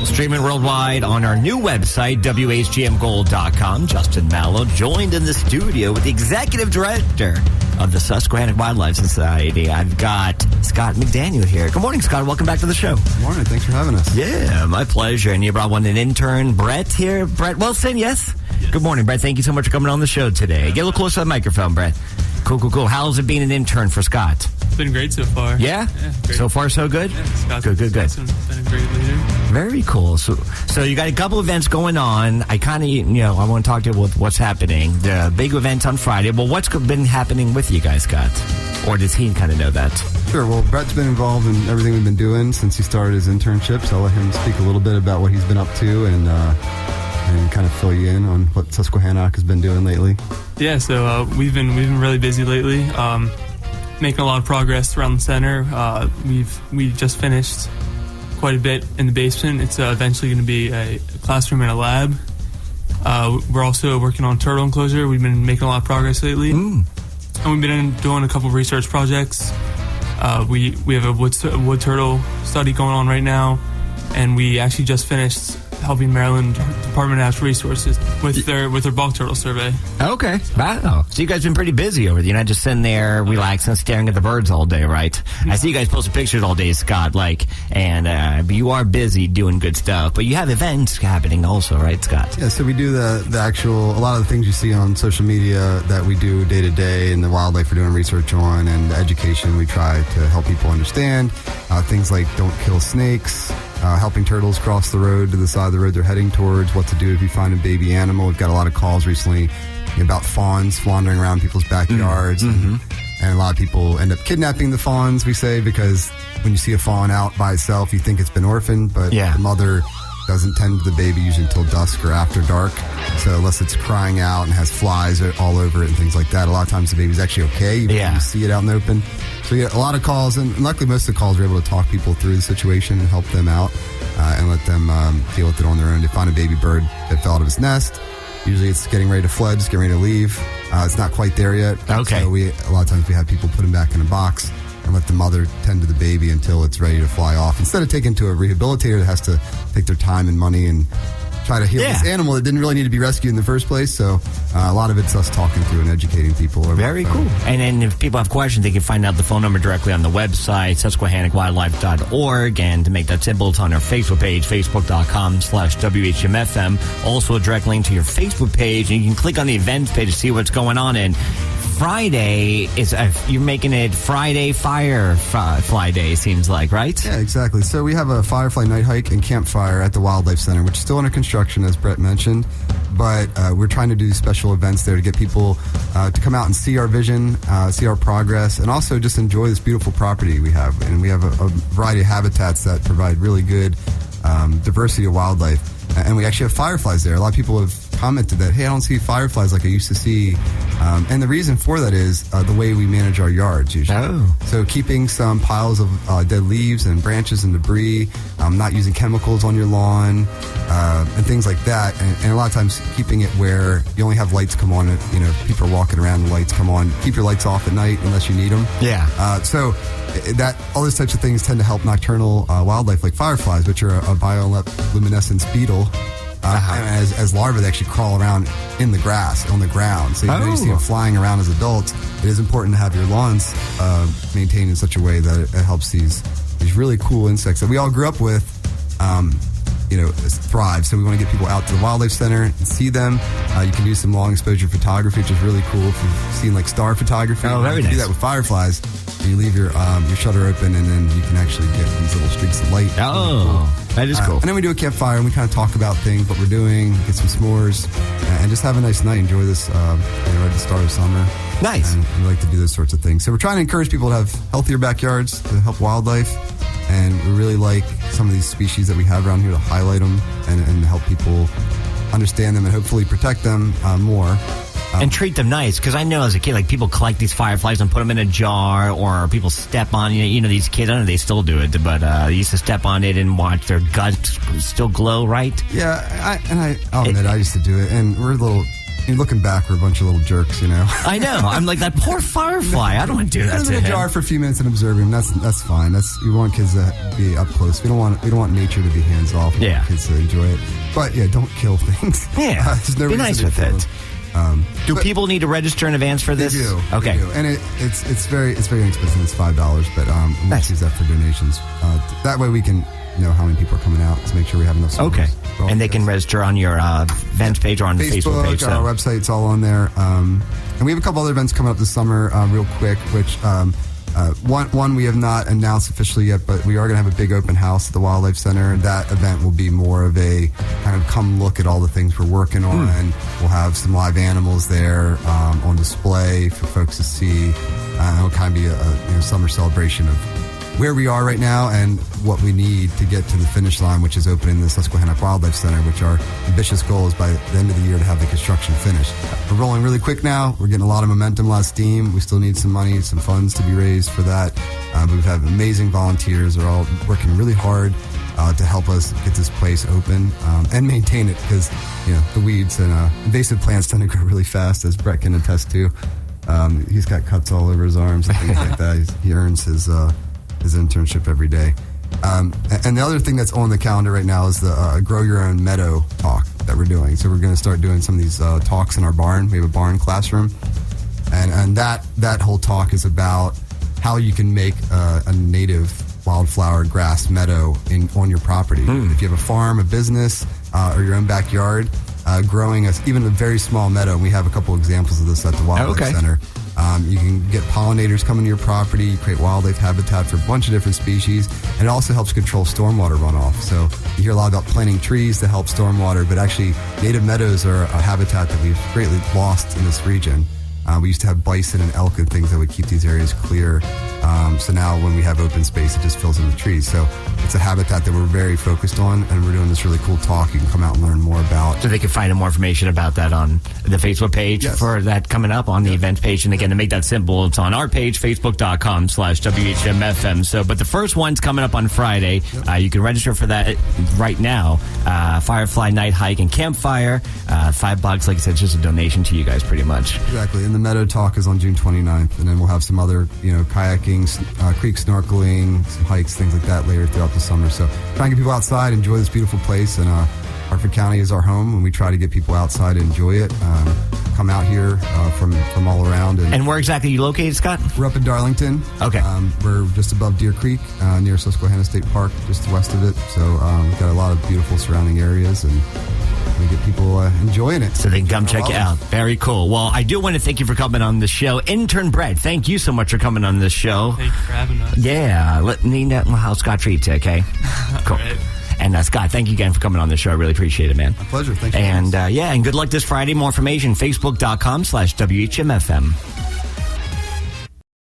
Streaming worldwide on our new website, WHGMGold.com. Justin Mallow joined in the studio with the executive director of the Susquehannock Wildlife Society. I've got Scott McDaniel here. Good morning, Scott. Welcome back to the show. Good morning. Thanks for having us. Yeah, my pleasure. And you brought an intern, Brett, here. Brett Wilson, yes? Good morning, Brett. Thank you so much for coming on the show today. Get a little closer to the microphone, Brett. Cool. How's it being an intern for Scott? It's been great so far. Yeah? Great. So far, so good? Yeah, Scott's good. Been a great leader. Very cool. So you got a couple events going on. I want to talk to you with what's happening. The big event on Friday. Well, what's been happening with you guys, Scott? Or does he kind of know that? Sure. Well, Brett's been involved in everything we've been doing since he started his internship, so I'll let him speak a little bit about what he's been up to and kind of fill you in on what Susquehannock has been doing lately. Yeah, so we've been really busy lately, making a lot of progress around the center. We've just finished quite a bit in the basement. It's eventually going to be a classroom and a lab. We're also working on turtle enclosure. We've been making a lot of progress lately, and we've been doing a couple of research projects. We have a wood turtle study going on right now, and we actually just finished helping Maryland Department of Natural Resources with their bog turtle survey. Okay. Wow. So you guys been pretty busy over there. You're not just sitting there relaxing, staring at the birds all day, right? I see you guys posting pictures all day, Scott, but you are busy doing good stuff. But you have events happening also, right, Scott? Yeah, so we do the actual, a lot of the things you see on social media that we do day to day, and the wildlife we're doing research on, and the education we try to help people understand. Things like don't kill snakes, helping turtles cross the road to the side of the road they're heading towards, what to do if you find a baby animal. We've got a lot of calls recently about fawns wandering around people's backyards, and a lot of people end up kidnapping the fawns, we say, because when you see a fawn out by itself, you think it's been orphaned, but the mother doesn't tend to the baby usually until dusk or after dark. So unless it's crying out and has flies all over it and things like that, a lot of times the baby's actually okay, even when you see it out in the open. So we get a lot of calls, and luckily most of the calls we're able to talk people through the situation and help them out and let them deal with it on their own. They find a baby bird that fell out of its nest. Usually it's getting ready to flood, it's getting ready to leave. It's not quite there yet. Okay. So a lot of times we have people put them back in a box and let the mother tend to the baby until it's ready to fly off. Instead of taking it to a rehabilitator that has to take their time and money and try to heal this animal that didn't really need to be rescued in the first place. So a lot of it's us talking through and educating people. Very cool. And then if people have questions, they can find out the phone number directly on the website, SusquehannockWildlife.org. And to make that simple, it's on our Facebook page, Facebook.com/WHGMFM. Also a direct link to your Facebook page, and you can click on the events page to see what's going on. And Friday is you're making it Friday Firefly Day, seems like, right? Yeah, exactly. So we have a Firefly night hike and campfire at the Wildlife Center, which is still under construction, as Brett mentioned. But we're trying to do special events there to get people to come out and see our vision, see our progress, and also just enjoy this beautiful property we have. And we have a variety of habitats that provide really good diversity of wildlife. And we actually have fireflies there. A lot of people have commented that, hey, I don't see fireflies like I used to see. And the reason for that is the way we manage our yards usually. So keeping some piles of dead leaves and branches and debris, not using chemicals on your lawn, and things like that. And a lot of times keeping it where you only have lights come on. If people are walking around, the lights come on. Keep your lights off at night unless you need them. So that all those types of things tend to help nocturnal wildlife like fireflies, which are a bioluminescence beetle. As larvae, they actually crawl around in the grass, on the ground. So you see them flying around as adults. It is important to have your lawns maintained in such a way that it helps these really cool insects that we all grew up with, thrive. So we want to get people out to the Wildlife Center and see them. You can do some long exposure photography, which is really cool. If you've seen like star photography, very nice. You can do that with fireflies. And you leave your shutter open, and then you can actually get these little streaks of light. That is cool. And then we do a campfire, and we kind of talk about things, what we're doing, get some s'mores, and just have a nice night. Enjoy this at the start of summer. Nice. And we like to do those sorts of things. So we're trying to encourage people to have healthier backyards to help wildlife. And we really like some of these species that we have around here to highlight them and help people understand them and hopefully protect them more. And treat them nice, because I know as a kid, like, people collect these fireflies and put them in a jar, or people step on, these kids, I don't know if they still do it, but they used to step on it and watch their guts still glow, right? Yeah, I'll admit I used to do it, and we're a little You're looking back, we're a bunch of little jerks, you know. I know. I'm like, that poor Firefly. I don't want to do that Put to him in a him. jar for a few minutes and observe him. That's fine. We want kids to be up close. We don't want nature to be hands off. We want kids to enjoy it. But yeah, don't kill things. Yeah, there's no be reason nice to with kill it. them. Do people need to register in advance for this? They do. Okay. They do. And it's very inexpensive. It's $5, but we Nice. use that for donations. That way we can know how many people are coming out to make sure we have enough space. Okay. And they can register on your events page or on the Facebook page. Our website, it's all on there. And we have a couple other events coming up this summer real quick, which one we have not announced officially yet, but we are going to have a big open house at the Wildlife Center. That event will be more of a kind of come look at all the things we're working on. We'll have some live animals there on display for folks to see. It'll kind of be a summer celebration of where we are right now and what we need to get to the finish line, which is opening the Susquehannock Wildlife Center, which our ambitious goal is by the end of the year to have the construction finished. We're rolling really quick now. We're getting a lot of momentum, a lot of steam. We still need some money, some funds to be raised for that. But we've had amazing volunteers. They're all working really hard to help us get this place open and maintain it, because the weeds and invasive plants tend to grow really fast, as Brett can attest to. He's got cuts all over his arms and things like that. He earns his internship every day. And the other thing that's on the calendar right now is the Grow Your Own Meadow talk that we're doing. So we're going to start doing some of these talks in our barn. We have a barn classroom. And that whole talk is about how you can make a native wildflower grass meadow on your property. If you have a farm, a business, or your own backyard, growing even a very small meadow. And we have a couple examples of this at the Wildlife Center. You can get pollinators coming to your property. You create wildlife habitat for a bunch of different species. And it also helps control stormwater runoff. So you hear a lot about planting trees to help stormwater, but actually native meadows are a habitat that we've greatly lost in this region. We used to have bison and elk and things that would keep these areas clear. So now when we have open space, it just fills in with trees. So it's a habitat that we're very focused on, and we're doing this really cool talk you can come out and learn more about. So they can find more information about that on the Facebook page for that coming up on the event page. And again, to make that simple, it's on our page, facebook.com/WHGMFM. So, but the first one's coming up on Friday. You can register for that right now. Firefly Night Hike and Campfire. $5, like I said, it's just a donation to you guys pretty much. Exactly. And the Meadow Talk is on June 29th. And then we'll have some other, kayaking, creek snorkeling, some hikes, things like that later throughout the summer. So trying to get people outside, enjoy this beautiful place. And Hartford County is our home, and we try to get people outside to enjoy it. Come out here from all around. And where exactly are you located, Scott? We're up in Darlington. Okay. We're just above Deer Creek, near Susquehanna State Park, just west of it. So we've got a lot of beautiful surrounding areas, and we get people enjoying it. So they can come check it out. Very cool. Well, I do want to thank you for coming on the show. Intern Brett, thank you so much for coming on this show. Thank you for having us. Yeah. Let me know how Scott treats you, okay? Cool. Right. And Scott, thank you again for coming on the show. I really appreciate it, man. My pleasure. Thank you. And and good luck this Friday. More information, facebook.com/WHMFM.